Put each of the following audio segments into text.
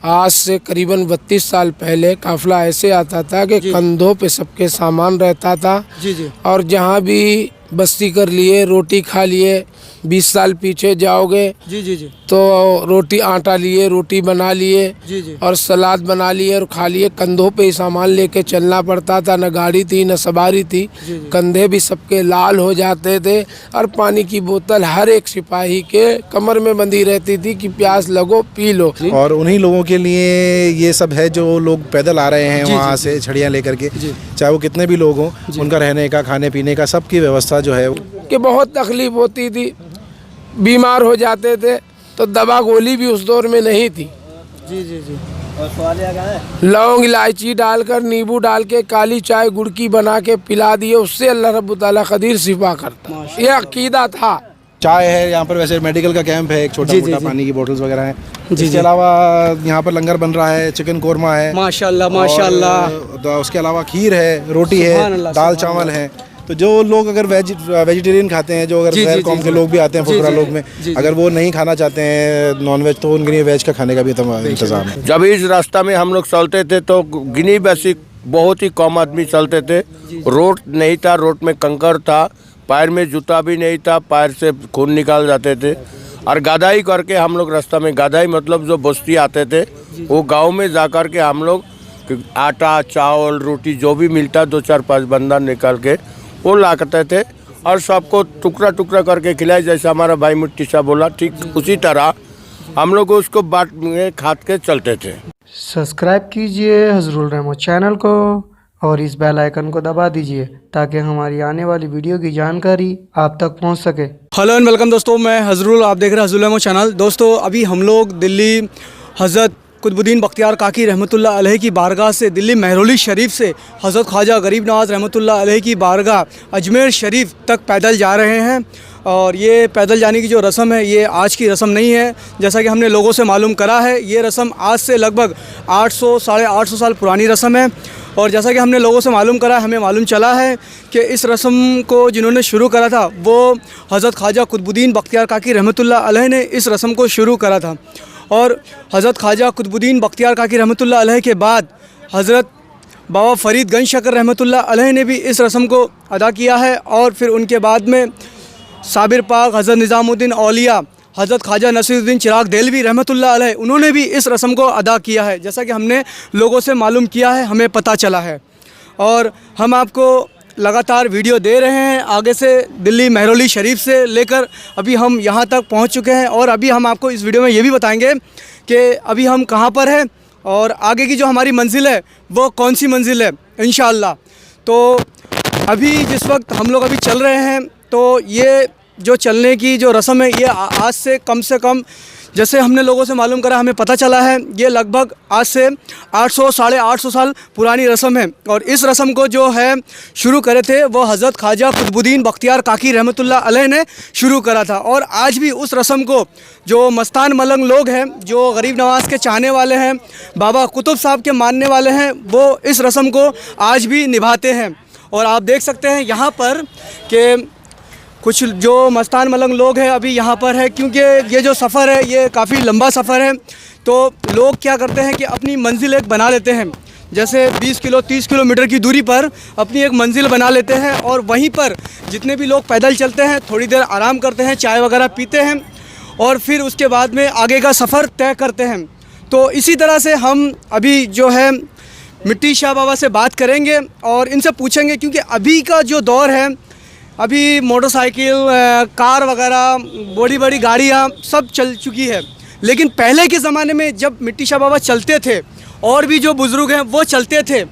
आज से करीबन 32 साल पहले काफिला ऐसे आता था कि कंधों पे सबके सामान रहता था। जी जी। और जहाँ भी बस्ती कर लिए, रोटी खा लिए, 20 साल पीछे जाओगे जी जी जी तो रोटी आटा लिए, रोटी बना लिए जी जी। और सलाद बना लिए और खा लिए। कंधों पे ही सामान लेके चलना पड़ता था, न गाड़ी थी न सवारी थी। जी जी। कंधे भी सबके लाल हो जाते थे और पानी की बोतल हर एक सिपाही के कमर में बंधी रहती थी कि प्यास लगो पी लो। और उन्हीं लोगों के लिए ये सब है जो लोग पैदल आ रहे हैं जी, वहाँ जी, से छड़ियाँ लेकर के, जी। चाहे वो कितने भी लोग हों, उनका रहने का, खाने पीने का, सबकी व्यवस्था जो है कि बहुत तकलीफ होती थी। बीमार हो जाते थे तो दवा गोली भी उस दौर में नहीं थी। जी जी जी। लौंग इलायची डालकर, नींबू डाल के काली चाय गुड़ की बना के पिला दिए, उससे अल्लाह रब्बुल ताला कदीर शिफा करता। ये अकीदा था। चाय है यहाँ पर, वैसे मेडिकल का कैंप है, एक छोटा मोटा पानी की बोतल्स वगैरह हैं। इसके अलावा यहाँ पर लंगर बन रहा है, चिकन कोरमा है माशाल्लाह माशाल्लाह। और उसके अलावा खीर है, रोटी है, दाल चावल है। तो जो लोग अगर वेजिटेरियन खाते हैं, जो अगर गैर कौम के लोग भी आते हैं, फुकरा लोग में, अगर वो नहीं खाना चाहते हैं नॉनवेज, तो उनके लिए वेज का खाने का भी इंतजाम है। जब इस रास्ता में हम लोग चलते थे तो गिनी बेसिक बहुत ही कम आदमी चलते थे। रोड नहीं था, रोड में कंकर था, पैर में जूता भी नहीं था, पैर से खून निकाल जाते थे। और गादाई करके हम लोग रास्ता में, गादाई मतलब जो बस्ती आते थे वो गांव में जा कर के हम लोग आटा चावल रोटी जो भी मिलता 2-4-5 बंदा निकाल के वो ला करते थे और सबको टुकड़ा टुकड़ा करके खिलाए। जैसे हमारा भाई मुट्ठी साहब बोला, ठीक उसी तरह हम लोग उसको बाट में खा के चलते थे। सब्सक्राइब कीजिए हजरुल रहमत चैनल को और इस बेल आइकन को दबा दीजिए ताकि हमारी आने वाली वीडियो की जानकारी आप तक पहुंच सके। हेलो एंड वेलकम दोस्तों, मैं हजरुल, आप देख रहे हैं हजरुल रहमत चैनल। दोस्तों अभी हम लोग दिल्ली हज़रत कुतुबुद्दीन बख्तियार काकी रहमतुल्लाह अलैह की बारगाह से, दिल्ली महरौली शरीफ से हज़रत ख्वाजा गरीब नवाज़ रहमतुल्लाह अलैह की बारगाह अजमेर शरीफ तक पैदल जा रहे हैं। और ये पैदल जाने की जो रस्म है ये आज की रस्म नहीं है। जैसा कि हमने लोगों से मालूम करा है, ये रस्म आज से लगभग 800-850 साल पुरानी रस्म है। और जैसा कि हमने लोगों से मालूम करा, हमें मालूम चला है कि इस रस्म को जिन्होंने शुरू करा था वो हज़रत ख्वाजा कुतुबुद्दीन बख्तियार काकी रहमतुल्लाह अलैह ने इस रस्म को शुरू करा था। और हज़रत ख्वाजा कुतुबुद्दीन बख्तियार काकी रहमतुल्लाह अलैह के बाद हज़रत बाबा फ़रीद गंज शकर रहमतुल्लाह अलैह ने भी इस रस्म को अदा किया है। और फिर उनके बाद में साबिर पाक हज़रत निज़ामुद्दीन औलिया हज़रत ख्वाजा नसीरुद्दीन चिराग देलवी रहमतुल्लाह अलैह, उन्होंने भी इस रस्म को अदा किया है। जैसा कि हमने लोगों से मालूम किया है, हमें पता चला है। और हम आपको लगातार वीडियो दे रहे हैं आगे से, दिल्ली महरौली शरीफ से लेकर अभी हम यहाँ तक पहुँच चुके हैं। और अभी हम आपको इस वीडियो में ये भी बताएंगे कि अभी हम कहाँ पर हैं और आगे की जो हमारी मंजिल है वो कौन सी मंजिल है इंशाअल्लाह। तो अभी जिस वक्त हम लोग अभी चल रहे हैं तो ये जो चलने की जो रस्म है ये आज से कम जैसे हमने लोगों से मालूम करा, हमें पता चला है ये लगभग आज से 800-850 साल पुरानी रस्म है। और इस रस्म को जो है शुरू करे थे वो हज़रत ख्वाजा कुतुबुद्दीन बख्तियार काकी रहमतुल्लाह अलैह ने शुरू करा था। और आज भी उस रस्म को जो मस्तान मलंग लोग हैं, जो गरीब नवाज़ के चाहने वाले हैं, बाबा कुतुब साहब के मानने वाले हैं, वो इस रस्म को आज भी निभाते हैं। और आप देख सकते हैं यहाँ पर कि कुछ जो मस्तान मलंग लोग हैं अभी यहाँ पर है, क्योंकि ये जो सफ़र है ये काफ़ी लंबा सफ़र है। तो लोग क्या करते हैं कि अपनी मंजिल एक बना लेते हैं, जैसे 20-30 किलोमीटर की दूरी पर अपनी एक मंजिल बना लेते हैं और वहीं पर जितने भी लोग पैदल चलते हैं थोड़ी देर आराम करते हैं, चाय वगैरह पीते हैं और फिर उसके बाद में आगे का सफ़र तय करते हैं। तो इसी तरह से हम अभी जो है मिट्टी शाह बाबा से बात करेंगे और इनसे पूछेंगे, क्योंकि अभी का जो दौर है, अभी मोटरसाइकिल, कार वगैरह, बड़ी बड़ी गाड़ियाँ सब चल चुकी है। लेकिन पहले के ज़माने में जब मिट्टी शाह बाबा चलते थे और भी जो बुज़ुर्ग हैं वो चलते थे,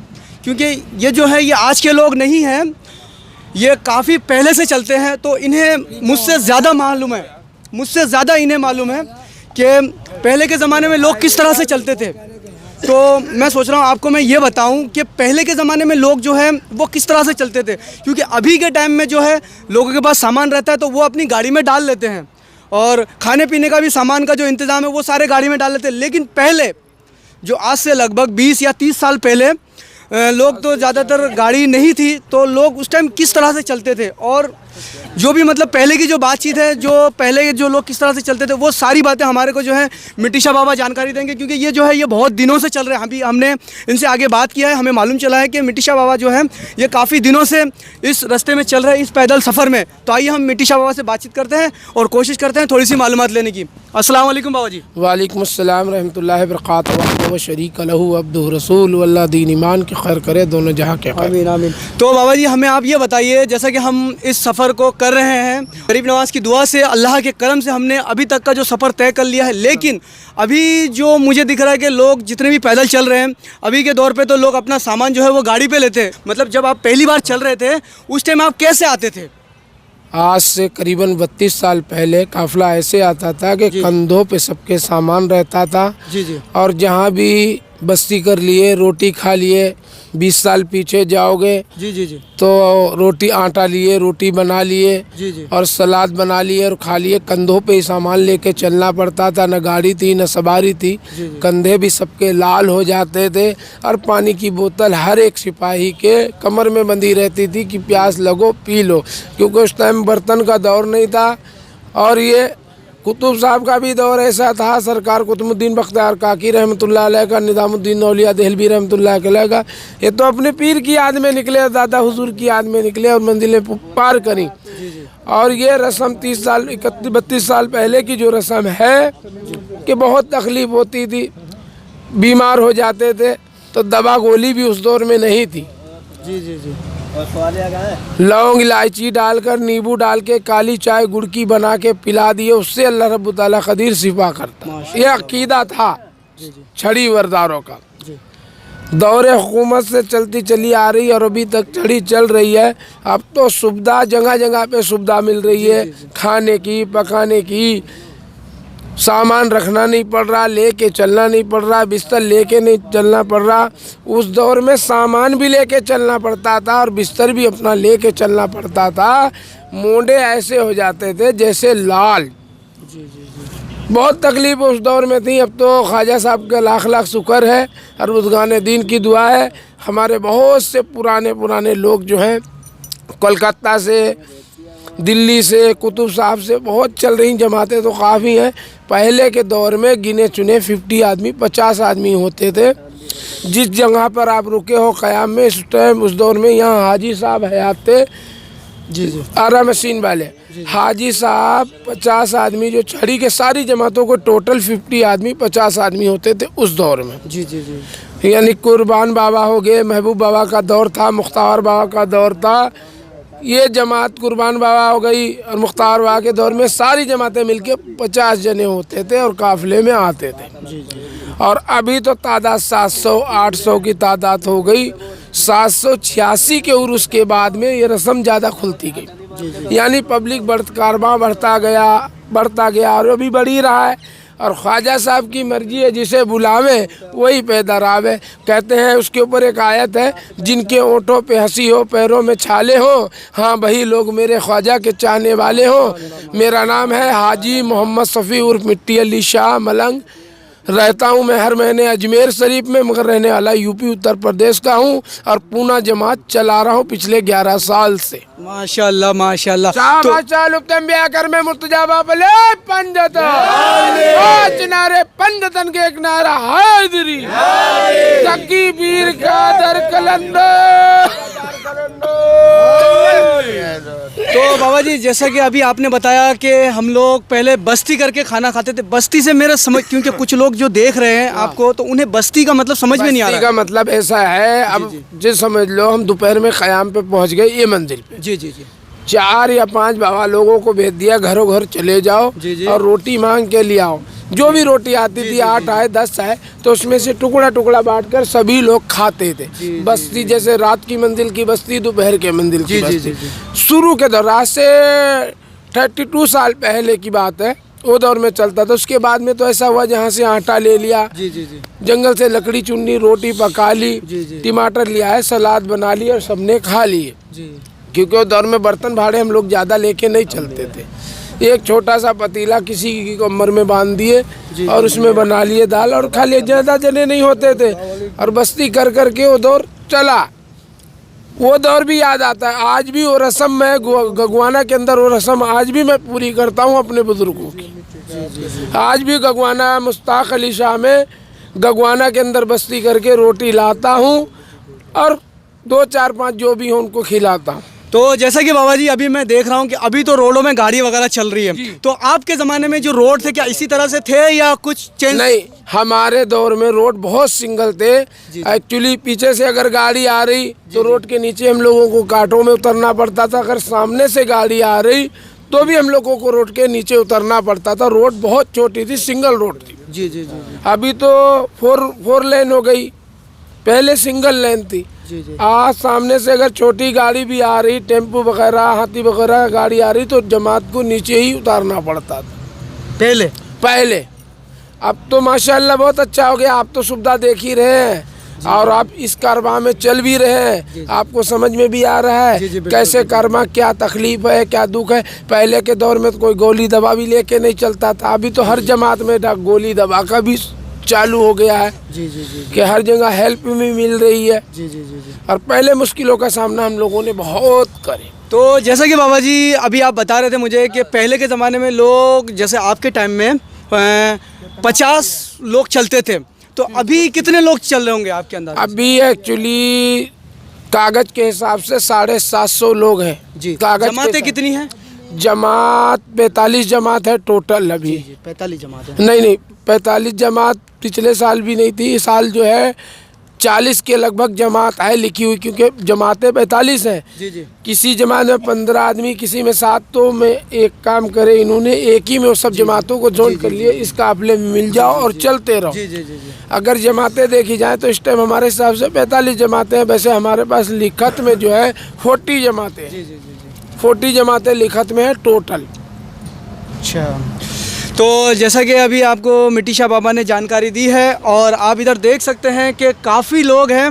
क्योंकि ये जो है ये आज के लोग नहीं हैं, ये काफ़ी पहले से चलते हैं। तो इन्हें मुझसे ज़्यादा मालूम है, मुझसे ज़्यादा इन्हें मालूम है कि पहले के ज़माने में लोग किस तरह से चलते थे। तो मैं सोच रहा हूँ आपको मैं ये बताऊँ कि पहले के ज़माने में लोग जो है वो किस तरह से चलते थे, क्योंकि अभी के टाइम में जो है लोगों के पास सामान रहता है तो वो अपनी गाड़ी में डाल लेते हैं और खाने पीने का भी सामान का जो इंतज़ाम है वो सारे गाड़ी में डाल लेते हैं। लेकिन पहले जो आज से लगभग 20 या 30 साल पहले लोग तो ज़्यादातर गाड़ी नहीं थी, तो लोग उस टाइम किस तरह से चलते थे और जो भी मतलब पहले की जो बातचीत है, जो पहले जो लोग किस तरह से चलते थे, वो सारी बातें हमारे को जो है मिट्टी शाह बाबा जानकारी देंगे, क्योंकि ये जो है ये बहुत दिनों से चल रहे हैं। अभी हमने इनसे आगे बात किया है, हमें मालूम चला है कि मिट्टी शाह बाबा जो है ये काफ़ी दिनों से इस रास्ते में चल रहे हैं, इस पैदल सफ़र में। तो आइए हम मिट्टी शाह बाबा से बातचीत करते हैं और कोशिश करते हैं थोड़ी सी मालूमात लेने की। अस्सलाम वालेकुम बाबा जी। वालेकुम अस्सलाम रहमतुल्लाहि बरकातहू व शरीक लहू अब्दुहु रसूल वल्लाह दीन ईमान की खैर करे दोनों जहाँ के खैर। आमीन आमीन। तो बाबा जी हमें आप ये बताइए, जैसा कि हम इस सफ़र को कर रहे हैं, गरीब नवाज़ की दुआ से, अल्लाह के करम से हमने अभी तक का जो सफ़र तय कर लिया है, लेकिन अभी जो मुझे दिख रहा है कि लोग जितने भी पैदल चल रहे हैं, अभी के दौर पे तो लोग अपना सामान जो है वो गाड़ी पे लेते हैं। मतलब जब आप पहली बार चल रहे थे उस टाइम आप कैसे आते थे? आज से करीबन 32 साल पहले काफ़िला ऐसे आता था कि कंधों पे सबके सामान रहता था। जी जी। और जहाँ भी बस्ती कर लिए, रोटी खा लिए, 20 साल पीछे जाओगे जी जी जी तो रोटी आटा लिए, रोटी बना लिए जी जी। और सलाद बना लिए और खा लिए। कंधों पे ही सामान लेके चलना पड़ता था, न गाड़ी थी न सवारी थी। कंधे भी सबके लाल हो जाते थे और पानी की बोतल हर एक सिपाही के कमर में बंधी रहती थी कि प्यास लगो पी लो, क्योंकि उस टाइम बर्तन का दौर नहीं था। और ये कुतुब साहब का भी दौर ऐसा था, सरकार कुतुबुद्दीन बख्तियार काकी रहमतुल्लाह अलैह का, निज़ामुद्दीन औलिया देहलवी रहमतुल्लाह अलैह का, ये तो अपने पीर की याद में निकले, दादा हुजूर की याद में निकले और मंजिलें पार करी। और ये रस्म 30 साल 31-32 साल पहले की जो रस्म है कि बहुत तकलीफ़ होती थी, बीमार हो जाते थे तो दवा गोली भी उस दौर में नहीं थी। जी जी जी। लौंग इलायची डालकर, नींबू डाल के काली चाय गुड़ की बना के पिला दिए, उससे अल्लाह रब्बुल ताला कदीर शिफा करता। ये अकीदा था छड़ी वरदारों का। दौरे हुकूमत से चलती चली आ रही और अभी तक छड़ी चल रही है। अब तो सुविधा जगह जगह पे सुविधा मिल रही है, खाने की, पकाने की, सामान रखना नहीं पड़ रहा, लेके चलना नहीं पड़ रहा, बिस्तर लेके नहीं चलना पड़ रहा। उस दौर में सामान भी लेके चलना पड़ता था और बिस्तर भी अपना लेके चलना पड़ता था। मोंडे ऐसे हो जाते थे जैसे लाल। बहुत तकलीफ उस दौर में थी। अब तो ख्वाजा साहब का लाख लाख शुक्र है और बुज़ुर्गान दीन की दुआ है। हमारे बहुत से पुराने लोग जो हैं कोलकाता से, दिल्ली से, कुतुब साहब से बहुत चल रही जमातें तो काफ़ी हैं। पहले के दौर में गिने चुने 50 आदमी 50 आदमी होते थे। जिस जगह पर आप रुके हो क़याम में, इस टाइम उस दौर में यहाँ हाजी साहब हयात थे, जी जी, आरा मशीन वाले हाजी साहब 50 आदमी, जो छड़ी के सारी जमातों को टोटल 50 आदमी 50 आदमी होते थे उस दौर में। जी जी जी। यानी कुर्बान बाबा हो गए, महबूब बाबा का दौर था, मुख्तार बाबा का दौर था, ये जमात कुर्बान बाबा हो गई और मुख्तार बाबा के दौर में सारी जमातें मिलके 50 जने होते थे और काफिले में आते थे। जी जी। और अभी तो तादाद 700-800 की तादाद हो गई। 786 के उर्स के बाद में ये रस्म ज़्यादा खुलती गई। यानी पब्लिक कारवां बढ़ता गया और अभी बढ़ ही रहा है। और ख्वाजा साहब की मर्जी है, जिसे बुलावे वही पैदर आवे। कहते हैं उसके ऊपर एक आयत है, जिनके ओंठों पे हंसी हो, पैरों में छाले हो, हाँ वही लोग मेरे ख्वाजा के चाहने वाले हो। मेरा नाम है हाजी मोहम्मद शफी उर्फ मिट्टी अली शाह मलंग। रहता हूँ मैं हर महीने अजमेर शरीफ में, मगर रहने वाला यूपी उत्तर प्रदेश का हूँ और पूना जमात चला रहा हूँ पिछले 11 साल से। माशाल्लाह माशाल्लाह। में मुर्तजाबा बले नारे पंजतन के एक नारा हैदरी तकी पीर का दर कलंदर। तो बाबा जी, जैसा कि अभी आपने बताया कि हम लोग पहले बस्ती करके खाना खाते थे। बस्ती से मेरा समझ, क्योंकि कुछ लोग जो देख रहे हैं आपको, तो उन्हें बस्ती का मतलब समझ में नहीं आ रहा। बस्ती का मतलब ऐसा है, अब जो समझ लो हम दोपहर में क़याम पे पहुंच गए ये मंदिर पे। जी जी जी। 4 या 5 बाबा लोगों को भेज दिया, घरों घर चले जाओ और रोटी मांग के ले आओ। जो भी रोटी आती थी, 8 आए 10 आए, तो उसमें से टुकड़ा टुकड़ा बांटकर सभी लोग खाते थे। बस्ती जैसे रात की मंजिल की बस्ती, दोपहर के मंजिल की बस्ती। शुरू के दौरान से 32 साल पहले की बात है, वो दौर में चलता था। उसके बाद में तो ऐसा हुआ, जहाँ से आटा ले लिया, जंगल से लकड़ी चुनी, रोटी पका ली, टमाटर लिया है, सलाद बना ली और सबने खा लिए। क्योंकि वो दौर में बर्तन भाड़े हम लोग ज़्यादा लेके नहीं चलते थे। एक छोटा सा पतीला किसी की कमर में बांध दिए और उसमें बना लिए दाल और खा लिए। ज़्यादा जने नहीं होते थे और बस्ती कर कर के वो दौर चला। वो दौर भी याद आता है। आज भी वो रस्म मैं गगवाना के अंदर वो रस्म आज भी मैं पूरी करता हूँ अपने बुजुर्गों की। आज भी गगवाना मुश्ताक अली शाह में गगवाना के अंदर बस्ती करके रोटी लाता हूँ और 2 4 5 जो भी हो उनको खिलाता हूँ। तो जैसा कि बाबा जी अभी मैं देख रहा हूँ कि अभी तो रोडों में गाड़ी वगैरह चल रही है, तो आपके ज़माने में जो रोड थे क्या इसी तरह से थे या कुछ चेंज? नहीं, हमारे दौर में रोड बहुत सिंगल थे। एक्चुअली पीछे से अगर गाड़ी आ रही तो रोड के नीचे हम लोगों को कांटों में उतरना पड़ता था। अगर सामने से गाड़ी आ रही तो भी हम लोगों को रोड के नीचे उतरना पड़ता था। रोड बहुत छोटी थी, सिंगल रोड थी। जी जी जी। अभी तो फोर लेन हो गई, पहले सिंगल लेन थी। आज सामने से अगर छोटी गाड़ी भी आ रही, टेम्पो वगैरह हाथी वगैरह गाड़ी आ रही तो जमात को नीचे ही उतारना पड़ता था पहले। अब तो माशाल्लाह बहुत अच्छा हो गया। आप तो सुविधा देख ही रहे हैं और आप इस कारवा में चल भी रहे हैं। आपको समझ में भी आ रहा है कैसे कारवा, क्या तकलीफ है, क्या दुख है। पहले के दौर में तो कोई गोली दवा भी लेके नहीं चलता था। अभी तो हर जमात में गोली दवा का भी चालू हो गया है। जी जी जी। कि हर जगह हेल्प भी मिल रही है। जी जी जी जी। और पहले मुश्किलों का सामना हम लोगों ने बहुत करे। तो जैसा कि बाबा जी अभी आप बता रहे थे मुझे कि पहले के ज़माने में लोग, जैसे आपके टाइम में 50 लोग चलते थे, तो अभी कितने लोग चल रहे होंगे आपके अंदर? अभी एक्चुअली कागज के हिसाब से 750 लोग हैं जी। कागज जमातें कितनी हैं? जमात 45 जमात है टोटल अभी। 45 जमात है। नहीं 45 जमात पिछले साल भी नहीं थी। इस साल जो है 40 के लगभग जमात है लिखी हुई, क्योंकि जमातें 45 हैं। जी जी। किसी जमात में 15 आदमी, किसी में 7। तो मैं एक काम करे, इन्होंने एक ही में वो सब जमातों को ज्वाइन कर लिए। इस काफिले में मिल जाओ और चलते रहो। जी जी जी जी। अगर जमातें देखी जाए तो इस टाइम हमारे हिसाब से 45 जमातें हैं। वैसे हमारे पास लिखत में जो है 40 जमातें हैं। 40 जमातें लिखत में है टोटल। अच्छा, तो जैसा कि अभी आपको मिट्टी शाह बाबा ने जानकारी दी है और आप इधर देख सकते हैं कि काफ़ी लोग हैं।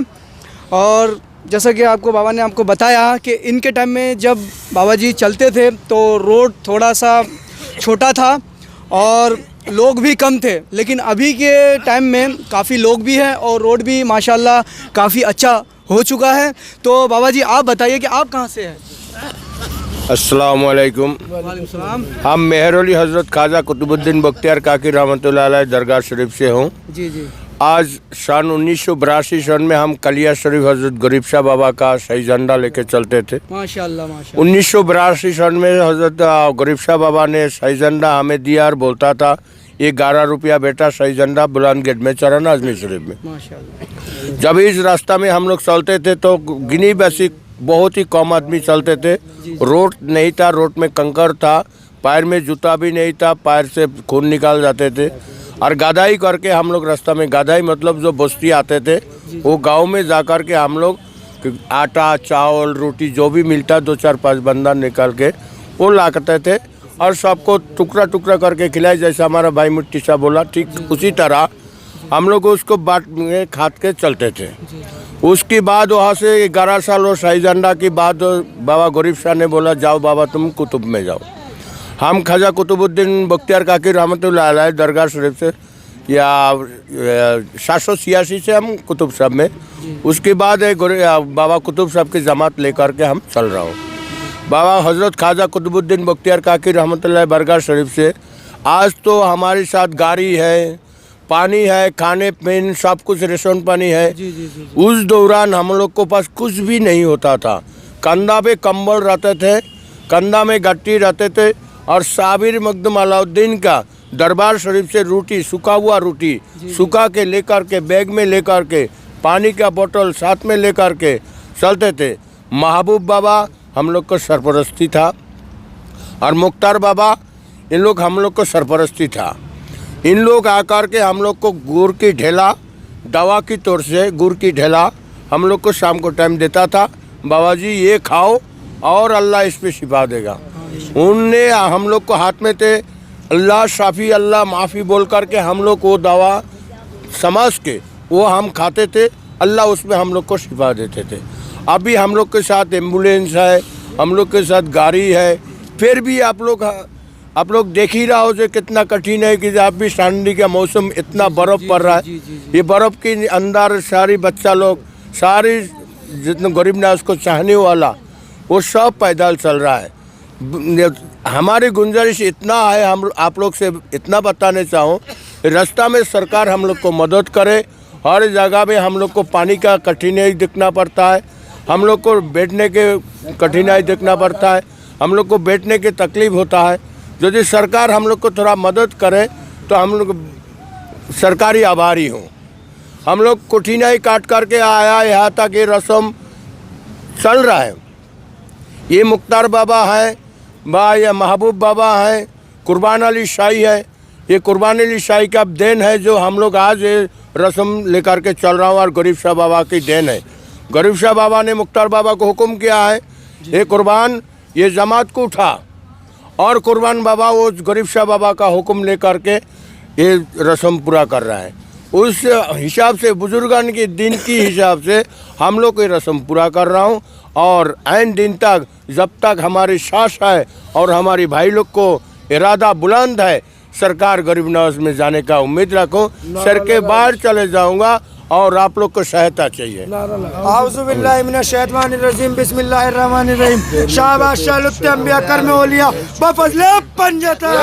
और जैसा कि आपको बाबा ने आपको बताया कि इनके टाइम में जब बाबा जी चलते थे तो रोड थोड़ा सा छोटा था और लोग भी कम थे, लेकिन अभी के टाइम में काफ़ी लोग भी हैं और रोड भी माशाल्लाह काफ़ी अच्छा हो चुका है। तो बाबा जी आप बताइए कि आप कहाँ से हैं? अस्सलाम वालेकुम। हम मेहरौली हज़रत ख्वाजा कुतुबुद्दीन बख्तियार काकी रहमतुल्लाह अलैह दरगाह शरीफ से हूँ। जी जी। आज सन 1982 सन में हम कलिया शरीफ हज़रत गरीब शाह बाबा का सही झंडा लेके चलते थे। माशाल्लाह माशाल्लाह। 1982 सन में हज़रत गरीब शाह बाबा ने सही झंडा हमें दिया और बोलता था ये 11 रुपया बेटा सही झंडा बुलंद गेट में चढ़ाना अजमेर शरीफ में। माशाल्लाह। जब इस रास्ता में हम लोग चलते थे तो गिनी बैसी बहुत ही कम आदमी चलते थे। रोड नहीं था, रोड में कंकर था, पैर में जूता भी नहीं था, पैर से खून निकाल जाते थे। और गादाई करके हम लोग रास्ता में, गादाई मतलब जो बस्ती आते थे वो गांव में जा कर के हम लोग आटा चावल रोटी जो भी मिलता 2 4 5 बंदा निकाल के वो लाते थे और सबको टुकड़ा टुकड़ा करके खिलाए। जैसा हमारा भाई मिट्टी शाह बोला ठीक उसी तरह हम लोग उसको बाट में खाद के चलते थे। उसके बाद वहाँ से 11 साल और सही झंडा के बाद बाबा गरीब शाह ने बोला जाओ बाबा तुम कुतुब में जाओ। हम ख्वाजा कुतुबुद्दीन बख्तियार काकी रहमतुल्लाह अलैह दरगाह शरीफ से या 786 से हम कुतुब साहब में, उसके बाद बाबा कुतुब साहब की जमात लेकर के हम चल रहा हूँ। बाबा हज़रत ख्वाजा कुतुबुद्दीन बख्तियार काकी रहमतुल्लाह दरगाह शरीफ से आज तो हमारे साथ गाड़ी है, पानी है, खाने पीने सब कुछ रेशन पानी है। जी जी जी। उस दौरान हम लोग को पास कुछ भी नहीं होता था। कंधा पे कंबल रहते थे, कंधा में गट्टी रहते थे और साबिर मकदम अलाउद्दीन का दरबार शरीफ से रोटी, सूखा हुआ रोटी सूखा के लेकर के बैग में लेकर के, पानी का बोतल साथ में लेकर के चलते थे। महबूब बाबा हम लोग को सरपरस्ती था और मुख्तार बाबा इन लोग हम लोग को सरपरस्ती था। इन लोग आकर के हम लोग को गुड़ की ढेला, दवा की तौर से गुड़ की ढेला हम लोग को शाम को टाइम देता था। बाबा जी ये खाओ और अल्लाह इस पे शिफा देगा। उनने हम लोग को हाथ में थे अल्लाह शाफी अल्लाह माफ़ी बोल कर के हम लोग वो दवा समझ के वो हम खाते थे, अल्लाह उसमें हम लोग को शिफा देते थे। अभी हम लोग के साथ एम्बुलेंस है, हम लोग के साथ गाड़ी है, फिर भी आप लोग देख ही रहा हो जो कितना कठिन है कि आप भी ठंडी का मौसम इतना बर्फ़ पड़ रहा है। ये बर्फ़ के अंदर सारी बच्चा लोग सारी जितना गरीब नवाज को चाहने वाला वो सब पैदल चल रहा है। हमारी गुंजाइश इतना है, हम आप लोग से इतना बताने चाहूँ, रास्ता में सरकार हम लोग को मदद करे। हर जगह में हम लोग को पानी का कठिनाई देखना पड़ता है, हम लोग को बैठने के कठिनाई देखना पड़ता है, हम लोग को बैठने के तकलीफ होता है। यदि सरकार हम लोग को थोड़ा मदद करे तो हम लोग सरकारी आभारी हों। हम लोग कठिनाई काट करके आया यहाँ तक ये रस्म चल रहा है। ये मुख्तार बाबा है या महबूब बाबा है, कुर्बान अली शाही है, ये कुर्बान अली शाही का देन है जो हम लोग आज ये रस्म लेकर के चल रहा हूँ, और गरीब शाह बाबा की देन है। गरीब शाह बाबा ने मुख्तार बाबा को हुक्म किया है, ये कुर्बान ये जमात को उठा, और कुर्बान बाबा वो गरीब शाह बाबा का हुक्म लेकर के ये रस्म पूरा कर रहा है। उस हिसाब से बुजुर्गन के दिन की हिसाब से हम लोग ये रस्म पूरा कर रहा हूँ, और ऐन दिन तक जब तक हमारी सांस है और हमारी भाई लोग को इरादा बुलंद है, सरकार गरीब नवाज में जाने का उम्मीद रखो। सर के बाहर चले जाऊंगा और आप लोग को सहायता चाहिए। आउज़ुबिल्लाहि मिनश्शैतानिर्रजीम, बिस्मिल्लाहिर्रहमानिर्रहीम। शाबाश शालुत्ते अंबिया कर्म ओलिया बफज़ले पंजतन।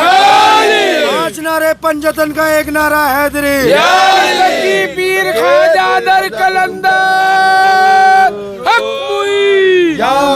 पांच नारे पंजतन का एक नारा हैदरी। पीर ख्वाजा दर कलंदर हक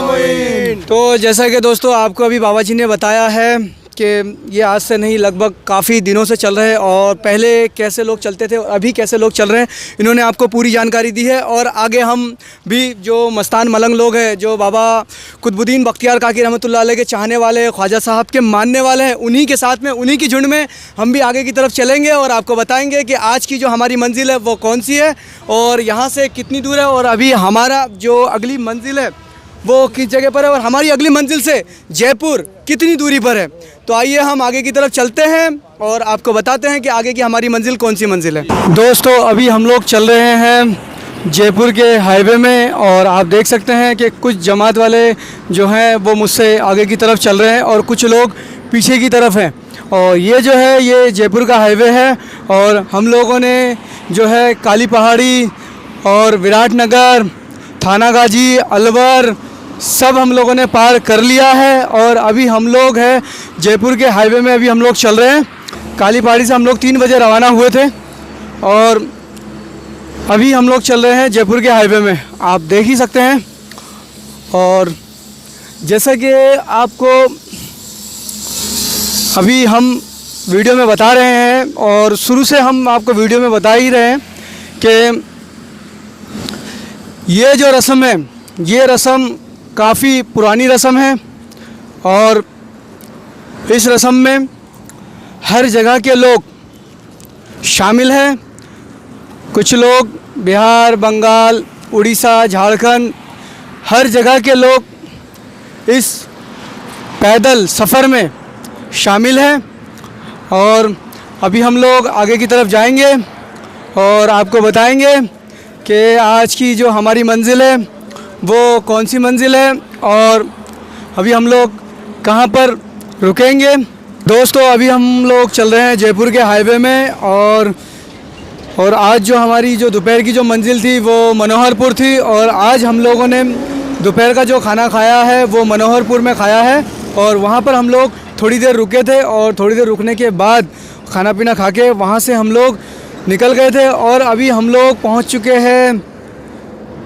मुईन। तो जैसा कि दोस्तों आपको अभी बाबा जी ने बताया है कि ये आज से नहीं, लगभग काफ़ी दिनों से चल रहे हैं, और पहले कैसे लोग चलते थे और अभी कैसे लोग चल रहे हैं, इन्होंने आपको पूरी जानकारी दी है। और आगे हम भी जो मस्तान मलंग लोग हैं, जो बाबा कुतुबुद्दीन बख्तियार काकी रहमतुल्लाह अलैह के चाहने वाले, ख्वाजा साहब के मानने वाले हैं, उन्हीं के साथ में, उन्हीं की झुंड में हम भी आगे की तरफ चलेंगे और आपको बताएंगे कि आज की जो हमारी मंजिल है वो कौन सी है और यहाँ से कितनी दूर है, और अभी हमारा जो अगली मंजिल है वो किस जगह पर है, और हमारी अगली मंजिल से जयपुर कितनी दूरी पर है। तो आइए हम आगे की तरफ चलते हैं और आपको बताते हैं कि आगे की हमारी मंजिल कौन सी मंजिल है। दोस्तों अभी हम लोग चल रहे हैं जयपुर के हाईवे में, और आप देख सकते हैं कि कुछ जमात वाले जो हैं वो मुझसे आगे की तरफ चल रहे हैं और कुछ लोग पीछे की तरफ हैं। और ये जो है ये जयपुर का हाईवे है, और हम लोगों ने जो है काली पहाड़ी और विराटनगर, थाना गाजी, अलवर सब हम लोगों ने पार कर लिया है, और अभी हम लोग हैं जयपुर के हाईवे में। अभी हम लोग चल रहे हैं, काली पहाड़ी से हम लोग 3 बजे रवाना हुए थे, और अभी हम लोग चल रहे हैं जयपुर के हाईवे में, आप देख ही सकते हैं। और जैसा कि आपको अभी हम वीडियो में बता रहे हैं, और शुरू से हम आपको वीडियो में बता ही रहे हैं कि ये जो रस्म है, ये रस्म काफ़ी पुरानी रस्म है, और इस रस्म में हर जगह के लोग शामिल हैं। कुछ लोग बिहार, बंगाल, उड़ीसा, झारखंड, हर जगह के लोग इस पैदल सफ़र में शामिल हैं। और अभी हम लोग आगे की तरफ जाएंगे और आपको बताएंगे कि आज की जो हमारी मंजिल है वो कौन सी मंजिल है, और अभी हम लोग कहाँ पर रुकेंगे। दोस्तों अभी हम लोग चल रहे हैं जयपुर के हाईवे में, और आज जो हमारी जो दोपहर की जो मंजिल थी वो मनोहरपुर थी, और आज हम लोगों ने दोपहर का जो खाना खाया है वो मनोहरपुर में खाया है। और वहाँ पर हम लोग थोड़ी देर रुके थे, और थोड़ी देर रुकने के बाद खाना पीना खा के वहाँ से हम लोग निकल गए थे, और अभी हम लोग पहुँच चुके हैं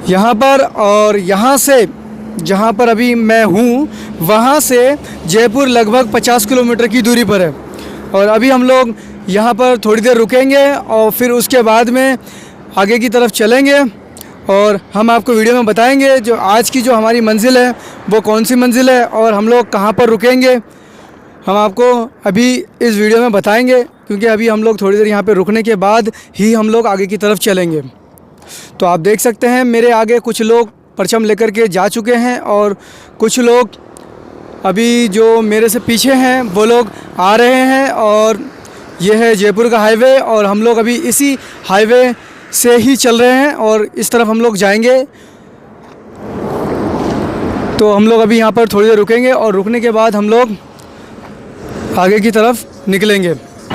यहाँ पर। और यहाँ से जहाँ पर अभी मैं हूँ वहाँ से जयपुर लगभग 50 किलोमीटर की दूरी पर है, और अभी हम लोग यहाँ पर थोड़ी देर रुकेंगे और फिर उसके बाद में आगे की तरफ चलेंगे, और हम आपको वीडियो में बताएंगे जो आज की जो हमारी मंजिल है वो कौन सी मंजिल है और हम लोग कहाँ पर रुकेंगे। हम आपको अभी इस वीडियो में बताएंगे, क्योंकि अभी हम लोग थोड़ी देर यहाँ पर रुकने के बाद ही हम लोग आगे की तरफ चलेंगे। तो आप देख सकते हैं मेरे आगे कुछ लोग परचम लेकर के जा चुके हैं, और कुछ लोग अभी जो मेरे से पीछे हैं वो लोग आ रहे हैं। और ये है जयपुर का हाईवे, और हम लोग अभी इसी हाईवे से ही चल रहे हैं और इस तरफ हम लोग जाएंगे। तो हम लोग अभी यहाँ पर थोड़ी देर रुकेंगे, और रुकने के बाद हम लोग आगे की तरफ निकलेंगे।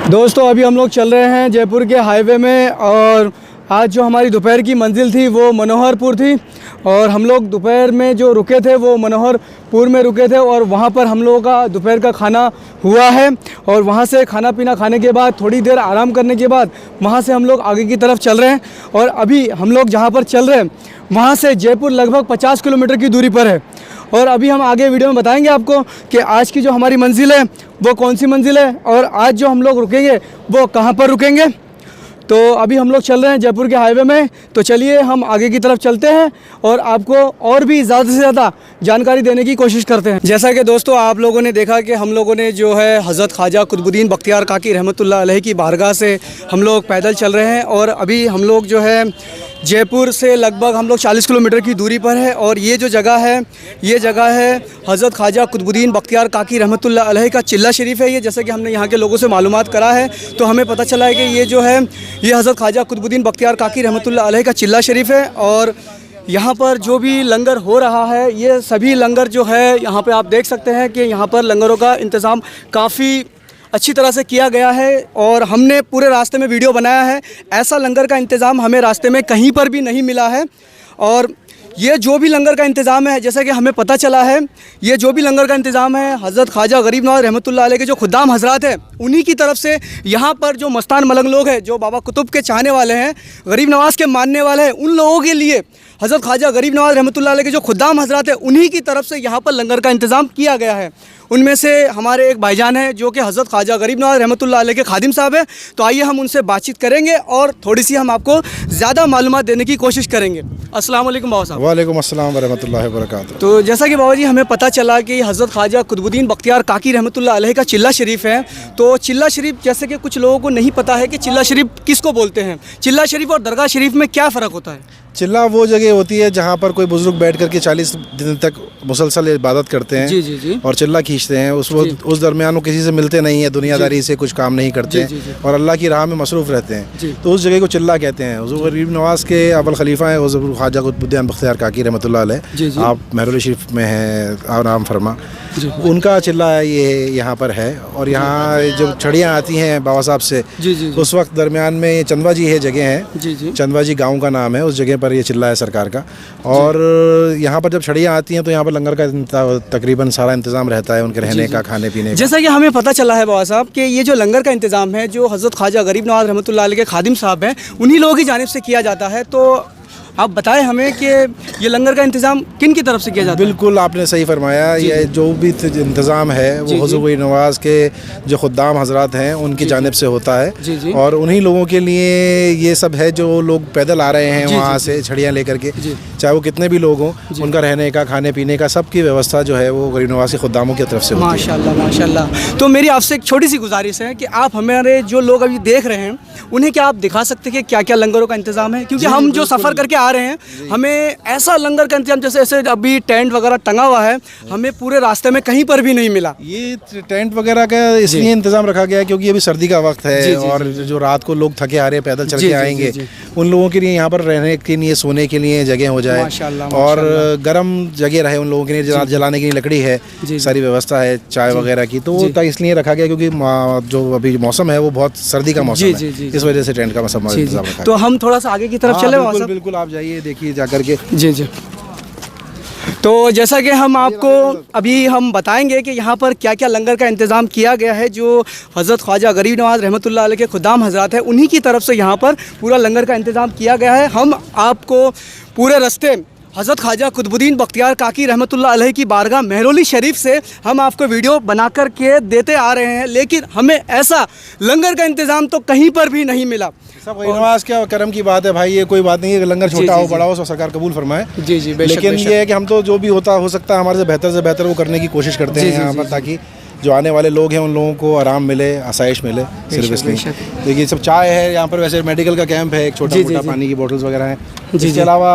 दोस्तों अभी हम लोग चल रहे हैं जयपुर के हाईवे में, और आज जो हमारी दोपहर की मंजिल थी वो मनोहरपुर थी और हम लोग दोपहर में जो रुके थे वो मनोहरपुर में रुके थे और वहाँ पर हम लोगों का दोपहर का खाना हुआ है और वहाँ से खाना पीना खाने के बाद थोड़ी देर आराम करने के बाद वहाँ से हम लोग आगे की तरफ चल रहे हैं और अभी हम लोग जहाँ पर चल रहे हैं वहाँ से जयपुर लगभग 50 किलोमीटर की दूरी पर है और अभी हम आगे वीडियो में बताएंगे आपको कि आज की जो हमारी मंजिल है वो कौन सी मंजिल है और आज जो हम लोग रुकेंगे वो कहाँ पर रुकेंगे। तो अभी हम लोग चल रहे हैं जयपुर के हाईवे में, तो चलिए हम आगे की तरफ चलते हैं और आपको और भी ज़्यादा से ज़्यादा जानकारी देने की कोशिश करते हैं। जैसा कि दोस्तों आप लोगों ने देखा कि हम लोगों ने जो है हज़रत ख्वाजा कुतुबुद्दीन बख्तियार काकी रहमतुल्लाह अलैह की बारगाह से हम लोग पैदल चल रहे हैं और अभी हम लोग जो है जयपुर से लगभग हम लोग 40 किलोमीटर की दूरी पर है और ये जो जगह है ये जगह है हज़रत ख्वाजा कुतुबुद्दीन बख्तियार काकी रहमतुल्लाह अलैह का चिल्ला शरीफ है। ये जैसे कि हमने यहाँ के लोगों से मालूमात करा है तो हमें पता चला है कि ये जो है ये हज़रत ख्वाजा कुतुबुद्दीन बख्तियार काकी रहमतुल्लाह अलैह का चिल्ला शरीफ है और यहाँ पर जो भी लंगर हो रहा है ये सभी लंगर जो है यहाँ पे आप देख सकते हैं कि यहाँ पर लंगरों का इंतज़ाम काफ़ी अच्छी तरह से किया गया है और हमने पूरे रास्ते में वीडियो बनाया है। ऐसा लंगर का इंतज़ाम हमें रास्ते में कहीं पर भी नहीं मिला है और ये जो भी लंगर का इंतज़ाम है जैसा कि हमें पता चला है ये जो भी लंगर का इंतज़ाम है हज़रत ख्वाजा गरीब नवाज़ रहमतुल्लाह अलैह के जो खुद्दाम हज़रात हैं उन्हीं की तरफ से यहाँ पर जो मस्तान मलंग लोग हैं जो बाबा कुतुब के चाहने वाले हैं गरीब नवाज़ के मानने वाले हैं उन लोगों के लिए हज़रत ख्वाजा गरीब नवाज़ रहमतुल्लाह अलैह के जो खुद्दाम हज़रात हैं उन्हीं की तरफ से यहाँ पर लंगर का इंतज़ाम किया गया है। उनमें से हमारे एक भाईजान हैं जो कि हज़रत ख्वाजा गरीब नवाज़ रहमतुल्लाह अलैह के खादिम साहब हैं, तो आइए हम उनसे बातचीत करेंगे और थोड़ी सी हम आपको ज़्यादा मालूमात देने की कोशिश करेंगे। अस्सलाम वालेकुम बाबा साहब। वालेकुम अस्सलाम वरहमतुल्लाहि वबरकातुहू। तो जैसा कि बाबा जी हमें पता चला कि हज़रत ख्वाजा कुतुबुद्दीन बख्तियार काकी रहमतुल्लाह अलैह का चिल्ला शरीफ है, तो चिल्ला शरीफ जैसे कि कुछ लोगों को नहीं पता है कि चिल्ला शरीफ किसको बोलते हैं, चिल्ला शरीफ और दरगाह शरीफ में क्या फ़र्क होता है? चिल्ला वो जगह होती है जहाँ पर कोई बुजुर्ग बैठ करके 40 दिन तक मुसलसल इबादत करते हैं जी। और चिल्ला खींचते हैं। उस दरमियान वो किसी से मिलते नहीं है, दुनियादारी से कुछ काम नहीं करते हैं और अल्लाह की राह में मसरूफ़ रहते हैं, तो उस जगह को चिल्ला कहते हैं। हुज़ूर गरीब नवाज़ के अव्वल खलीफा हैं हुज़ूर ख्वाजा कुतुबुद्दीन बख्तियार काकी रहमतुल्लाह अलैह, आप महरुल शरीफ में हैं नाम फरमा, उनका चिल्ला ये यहाँ पर है। और यहाँ जब छड़ियाँ आती हैं बाबा साहब से उस वक्त दरमियान में ये चंदवा जी है जगह है, चंदवा जी गाँव का नाम है, उस जगह पर ये चिल्ला है सरकार का। और यहाँ पर जब छड़ियाँ आती हैं तो यहाँ पर लंगर का तकरीबन सारा इंतज़ाम रहता है, उनके रहने का, खाने पीने का। जैसा कि हमें पता चला है बाबा साहब कि ये जो लंगर का इंतज़ाम है जो हज़रत ख्वाजा गरीब नवाज़ रहमतुल्लाह अलैह के खादिम साहब हैं उन्हीं लोगों की जानिब से किया जाता है, तो आप बताएं हमें कि ये लंगर का इंतज़ाम किन की तरफ से किया जाता है? बिल्कुल आपने सही फरमाया, ये जो भी इंतज़ाम है वो हुज़ूर गरीब नवाज़ के जो खुद्दाम हज़रात हैं उनकी जानिब से होता है और उन्हीं लोगों के लिए ये सब है जो लोग पैदल आ रहे हैं वहाँ से छड़ियाँ लेकर के, चाहे वो कितने भी लोग हों, उनका रहने का, खाने पीने का, सब की व्यवस्था जो है वो गरीब नवाज़ के खुद्दामों की तरफ से होती है। माशाल्लाह माशाल्लाह। तो मेरी आपसे एक छोटी सी गुजारिश है कि आप हमारे जो लोग अभी देख रहे हैं उन्हें क्या आप दिखा सकते हैं कि क्या क्या लंगरों का इंतज़ाम है, क्योंकि हम जो सफ़र करके आ रहे हैं हमें ऐसा लंगर का इंतजाम जैसे ऐसे अभी टेंट वगैरह टंगा हुआ है हमें पूरे रास्ते में कहीं पर भी नहीं मिला। ये टेंट वगैरह का इसलिए इंतजाम रखा गया है क्योंकि अभी सर्दी का वक्त है और जो रात को लोग थके आ रहे हैं पैदल चल के आएंगे उन लोगों के लिए यहाँ पर रहने के लिए, सोने के लिए जगह हो जाए और गर्म जगह रहे उन लोगों के लिए, जलाने के लिए लकड़ी है, सारी व्यवस्था है चाय वगैरह की, तो इसलिए रखा गया क्योंकि जो अभी मौसम है वो बहुत सर्दी का मौसम है, इस वजह से टेंट का इंतजाम रखा। तो हम थोड़ा सा आगे की तरफ चले। बिल्कुल आप जाइए, देखिए जाकर के। जी। तो जैसा कि हम आपको अभी हम बताएंगे कि यहाँ पर क्या क्या लंगर का इंतज़ाम किया गया है, जो हज़रत ख्वाजा गरीब नवाज़ रहमतुल्लाह अलैह के खुद्दाम हज़रात हैं उन्हीं की तरफ से यहाँ पर पूरा लंगर का इंतज़ाम किया गया है। हम आपको पूरे रास्ते हज़रत ख्वाजा कुतुबुद्दीन बख्तियार काकी रहमतुल्लाह अलैह की बारगाह महरौली शरीफ से हम आपको वीडियो बना कर के देते आ रहे हैं, लेकिन हमें ऐसा लंगर का इंतज़ाम तो कहीं पर भी नहीं मिला। सब नवाज़ क्या करम की बात है भाई, ये कोई बात नहीं है, लंगर छोटा हो बड़ा हो सरकार कबूल फरमाए। जी लेकिन ये है कि हम तो जो भी हो सकता है हमारे से बेहतर वो करने की कोशिश करते हैं यहाँ पर, ताकि जो आने वाले लोग हैं उन लोगों को आराम मिले, आसाइश मिले। सिर्फ इसलिए देखिए सब चाय है यहाँ पर, वैसे मेडिकल का कैंप है, एक छोटा मोटा पानी की बोतल्स वगैरह हैं। इसके अलावा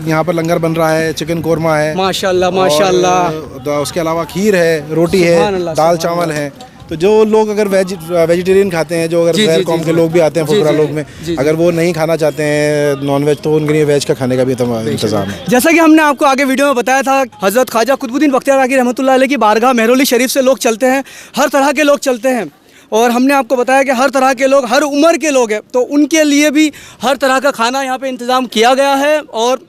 यहाँ पर लंगर बन रहा है, चिकन कोरमा है माशाल्लाह माशाल्लाह, उसके अलावा खीर है, रोटी है, दाल चावल है। तो जो लोग अगर वेजिटेरियन खाते हैं, जो अगर गैर कौम के लोग भी आते हैं फुकरा लोग में, अगर वो नहीं खाना चाहते हैं नॉन वेज, तो उनके लिए वेज का खाने का भी इंतजाम है। जैसा कि हमने आपको आगे वीडियो में बताया था, हज़रत ख्वाजा कुतुबुद्दीन बख्तियार काकी रहमतुल्लाह अलैह की बारगाह महरौली शरीफ से लोग चलते हैं, हर तरह के लोग चलते हैं, और हमने आपको बताया कि हर तरह के लोग, हर उम्र के लोग हैं, तो उनके लिए भी हर तरह का खाना यहाँ पे इंतज़ाम किया गया है। और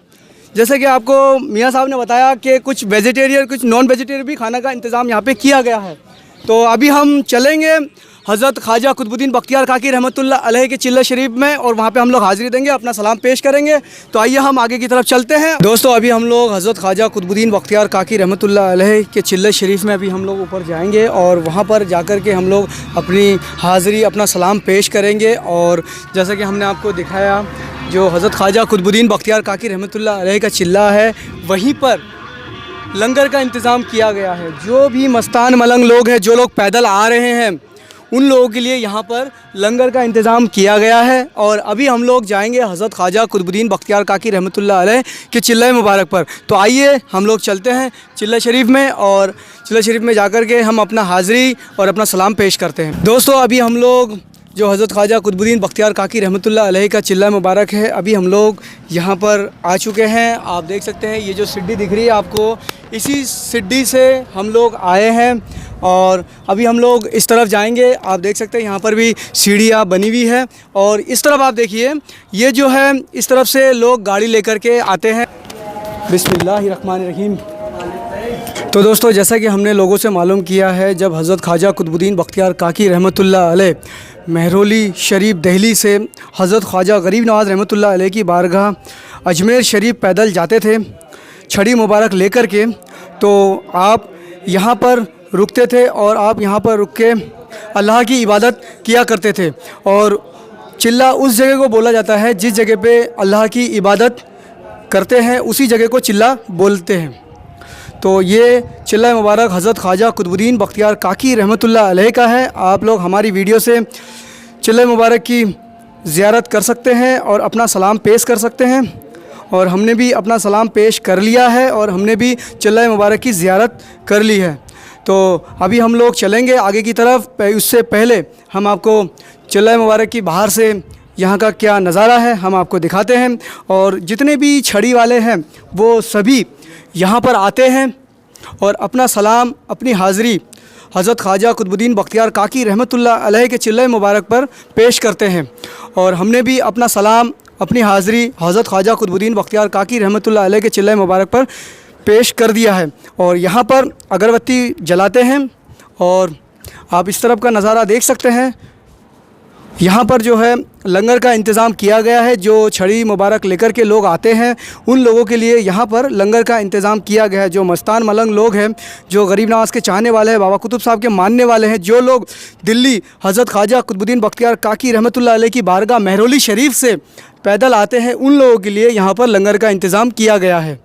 जैसे कि आपको मियाँ साहब ने बताया कि कुछ वेजिटेरियन, कुछ नॉन वेजिटेरियन भी खाना का इंतज़ाम यहाँ पे किया गया है। तो अभी हम चलेंगे हज़रत ख्वाजा कुतुबुद्दीन बख्तियार काकी रहमतुल्लाह अलैह के चिल्ला शरीफ में, और वहाँ पे हम लोग हाज़िरी देंगे, अपना सलाम पेश करेंगे। तो आइए हम आगे की तरफ चलते हैं। दोस्तों अभी हम लोग हज़रत ख्वाजा कुतुबुद्दीन बख्तियार काकी रहमतुल्लाह अलैह के चिल्ला शरीफ में अभी हम लोग ऊपर जाएंगे, और वहाँ पर जाकर के हम लोग अपनी हाज़िरी, अपना सलाम पेश करेंगे। और जैसा कि हमने आपको दिखाया, जो हज़रत ख्वाजा कुतुबुद्दीन बख्तियार काकी रहमतुल्लाह अलैह का चिल्ला है, वहीं पर लंगर का इंतज़ाम किया गया है। जो भी मस्तान मलंग लोग हैं, जो लोग पैदल आ रहे हैं, उन लोगों के लिए यहाँ पर लंगर का इंतज़ाम किया गया है। और अभी हम लोग जाएंगे हज़रत ख्वाजा कुतुबुद्दीन बख्तियार काकी रहमतुल्लाह अलैह के चिल्ला मुबारक पर। तो आइए हम लोग चलते हैं चिल्ला शरीफ में, और चिल्ला शरीफ में जाकर के हम अपना हाज़िरी और अपना सलाम पेश करते हैं। दोस्तों अभी हम लोग जो हज़रत ख्वाजा कुतुबुद्दीन बख्तियार काकी रहमतुल्लाह अलैह का चिल्ला मुबारक है, अभी हम लोग यहाँ पर आ चुके हैं। आप देख सकते हैं ये जो सीढ़ी दिख रही है आपको, इसी सीढ़ी से हम लोग आए हैं, और अभी हम लोग इस तरफ जाएंगे। आप देख सकते हैं यहाँ पर भी सीढ़ियाँ बनी हुई है, और इस तरफ आप देखिए, ये जो है इस तरफ से लोग गाड़ी लेकर के आते हैं। बिस्मिल्लाहिर्रहमानिर्रहीम। तो दोस्तों जैसा कि हमने लोगों से मालूम किया है, जब हज़रत ख्वाजा कुतुबुद्दीन बख्तियार काकी रहमतुल्लाह अलैह महरौली शरीफ दिल्ली से हज़रत ख्वाजा गरीब नवाज़ रहमतुल्लाह अलैह की बारगाह अजमेर शरीफ पैदल जाते थे छड़ी मुबारक लेकर के, तो आप यहाँ पर रुकते थे, और आप यहाँ पर रुक के अल्लाह की इबादत किया करते थे। और चिल्ला उस जगह को बोला जाता है जिस जगह पे अल्लाह की इबादत करते हैं, उसी जगह को चिल्ला बोलते हैं। तो ये चिल्ला मुबारक हज़रत ख्वाजा कुतुबुद्दीन बख्तियार काकी रहमतुल्लाह अलैह का है। आप लोग हमारी वीडियो से चिल्ला मुबारक की ज़ियारत कर सकते हैं और अपना सलाम पेश कर सकते हैं, और हमने भी अपना सलाम पेश कर लिया है, और हमने भी चिल्ला मुबारक की ज़ियारत कर ली है। तो अभी हम लोग चलेंगे आगे की तरफ। उससे पहले हम आपको चिल्ला मुबारक की बाहर से यहाँ का क्या नज़ारा है हम आपको दिखाते हैं। और जितने भी छड़ी वाले हैं वो सभी यहाँ पर आते हैं और अपना सलाम, अपनी हाज़िरी हज़रत ख्वाजा कुतुबुद्दीन बख्तियार काकी रहमतुल्लाह अलैह के चिल्ला मुबारक पर पेश करते हैं। और हमने भी अपना सलाम, अपनी हाज़िरी हज़रत ख्वाजा कुतुबुद्दीन बख्तियार काकी रहमतुल्लाह अलैह के चिल्ला मुबारक पर पेश कर दिया है। और यहाँ पर अगरबत्ती जलाते हैं, और आप इस तरफ का नज़ारा देख सकते हैं। यहाँ पर जो है लंगर का इंतज़ाम किया गया है। जो छड़ी मुबारक लेकर के लोग आते हैं, उन लोगों के लिए यहाँ पर लंगर का इंतज़ाम किया गया है। जो मस्तान मलंग लोग हैं, जो गरीब नवाज के चाहने वाले हैं, बाबा कुतुब साहब के मानने वाले हैं, जो लोग दिल्ली हज़रत ख्वाजा कुतुबुद्दीन बख्तियार काकी रहमतुल्लाह अलैह की बारगाह महरौली शरीफ से पैदल आते हैं, उन लोगों के लिए यहाँ पर लंगर का इंतज़ाम किया गया है।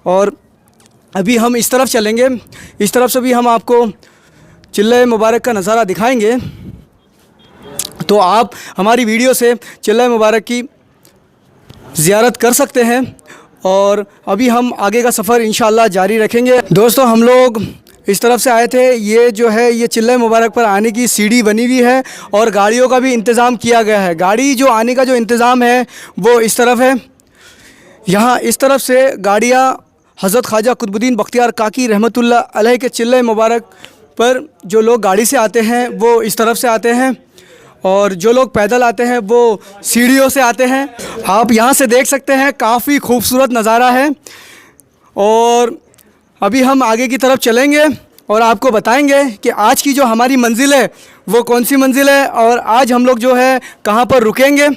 और अभी हम इस तरफ चलेंगे, इस तरफ से भी हम आपको चिल्ला मुबारक का नज़ारा दिखाएंगे। तो आप हमारी वीडियो से चिल्ला मुबारक की ज़ियारत कर सकते हैं, और अभी हम आगे का सफ़र इंशाअल्लाह जारी रखेंगे। दोस्तों हम लोग इस तरफ से आए थे, ये जो है ये चिल्ला मुबारक पर आने की सीढ़ी बनी हुई है, और गाड़ियों का भी इंतज़ाम किया गया है। गाड़ी जो आने का जो इंतज़ाम है वो इस तरफ है। यहाँ इस तरफ से गाड़ियाँ हज़रत ख्वाजा कुतुबुद्दीन बख्तियार काकी रहमतुल्लाह अलैह के चिल्ला मुबारक पर जो लोग गाड़ी से आते हैं वो इस तरफ से आते हैं, और जो लोग पैदल आते हैं वो सीढ़ियों से आते हैं। आप यहाँ से देख सकते हैं, काफ़ी खूबसूरत नज़ारा है। और अभी हम आगे की तरफ चलेंगे और आपको बताएंगे कि आज की जो हमारी मंजिल है वो कौन सी मंजिल है, और आज हम लोग जो है कहाँ पर रुकेंगे।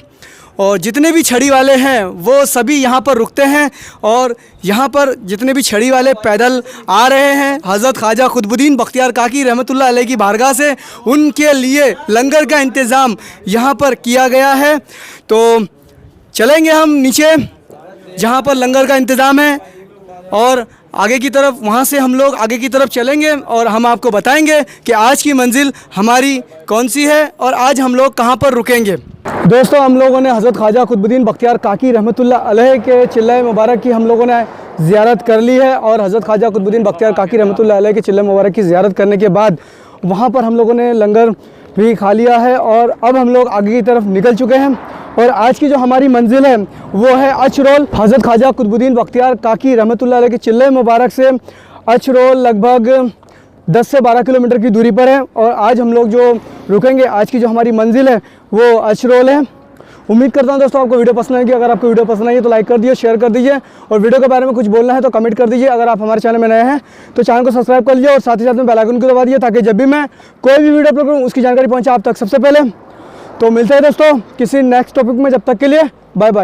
और जितने भी छड़ी वाले हैं वो सभी यहाँ पर रुकते हैं, और यहाँ पर जितने भी छड़ी वाले पैदल आ रहे हैं हज़रत ख्वाजा कुतुबुद्दीन बख्तियार काकी रहमतुल्लाह अलैह की बारगाह से, उनके लिए लंगर का इंतज़ाम यहाँ पर किया गया है। तो चलेंगे हम नीचे जहाँ पर लंगर का इंतज़ाम है, और आगे की तरफ, वहाँ से हम लोग आगे की तरफ चलेंगे, और हम आपको बताएंगे कि आज की मंजिल हमारी कौन सी है और आज हम लोग कहाँ पर रुकेंगे। दोस्तों हम लोगों ने हज़रत ख्वाजा कुतुबुद्दीन बख्तियार काकी रहमतुल्लाह अलैह के चिल्ला मुबारक की हम लोगों ने ज़ियारत कर ली है, और हज़रत ख्वाजा कुतुबुद्दीन बख्तियार काकी रहमतुल्लाह अलैह के चिल्ला मुबारक की ज़ियारत करने के बाद वहाँ पर हम लोगों ने लंगर भी खा लिया है, और अब हम लोग आगे की तरफ निकल चुके हैं। और आज की जो हमारी मंजिल है वो है अचरोल। हज़रत ख्वाजा कुतुबुद्दीन बख्तियार काकी रहमतुल्लाह अलैह के चिल्ला मुबारक से अचरोल लगभग 10 से 12 किलोमीटर की दूरी पर है। और आज हम लोग जो रुकेंगे, आज की जो हमारी मंजिल है वो अशरोल है। उम्मीद करता हूँ दोस्तों आपको वीडियो पसंद आएगी। अगर आपको वीडियो पसंद आई है तो लाइक कर दिए, शेयर कर दीजिए, और वीडियो के बारे में कुछ बोलना है तो कमेंट कर दीजिए। अगर आप हमारे चैनल में नए हैं तो चैनल को सब्सक्राइब कर लीजिए और साथ ही साथ में बेल आइकन को दबा दीजिए, ताकि जब भी मैं कोई भी वीडियो अपलोड करूँ उसकी जानकारी पहुँचे आप तक सबसे पहले। तो मिलते हैं दोस्तों किसी नेक्स्ट टॉपिक में, जब तक के लिए बाय बाय।